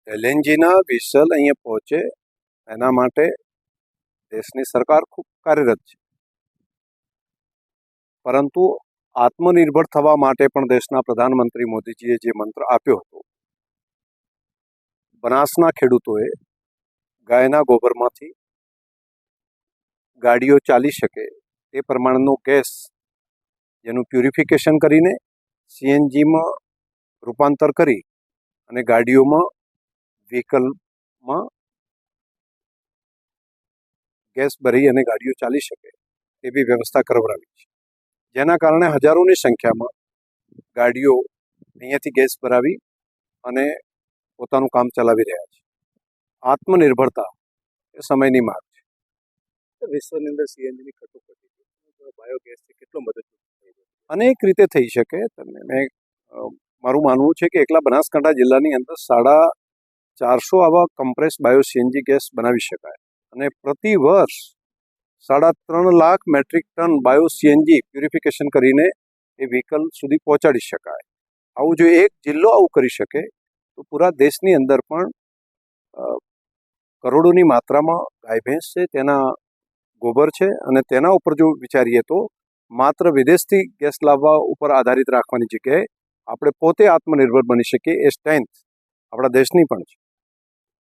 એલએનજીના whistle અહીંયા પહોંચે એના માટે દેશની સરકાર ખૂબ કાર્યરત છે, પરંતુ આત્મનિર્ભર થવા માટે પણ દેશના પ્રધાનમંત્રી મોદીજીએ જે મંત્ર આપ્યો હતો, બનાસના ખેડૂતોએ ગાયના ગોબરમાંથી ગાડીઓ ચાલી શકે તે પ્રમાણનો ગેસ જેનું પ્યુરિફિકેશન કરીને સીએનજીમાં રૂપાંતર કરી અને ગાડીઓમાં વ્હીકલમાં ગેસ ભરી અને ગાડીઓ ચાલી શકે એવી વ્યવસ્થા કરવડાવી છે, જેના કારણે હજારોની સંખ્યામાં ગાડીઓ અહીંયાથી ગેસ ભરાવી અને પોતાનું કામ ચલાવી રહ્યા છે. આત્મનિર્ભરતા એ સમયની માંગ છે. વિશ્વની અંદર સીએનજીની કટોકટી બાયોગેસથી કેટલો મદદરૂપ થઈ શકે? અનેક રીતે થઈ શકે. મારું માનવું છે કે એકલા બનાસકાંઠા જિલ્લાની અંદર 450 આવા કમ્પ્રેસ બાયો સીએનજી ગેસ બનાવી શકાય અને પ્રતિ વર્ષ 3.5 lakh metric tonne bio CNG purification કરીને એ વ્હીકલ સુધી પહોંચાડી શકાય. આવું જો એક જિલ્લો આવું કરી શકે તો પૂરા દેશની અંદર પણ કરોડોની માત્રામાં ગાય ભેંસ છે, તેના ગોબર છે અને તેના ઉપર જો વિચારીએ તો માત્ર વિદેશથી ગેસ લાવવા ઉપર આધારિત રાખવાની જગ્યાએ આપણે પોતે આત્મનિર્ભર બની શકીએ. એ સ્ટ્રેન્થ આપણા દેશની પણ છે.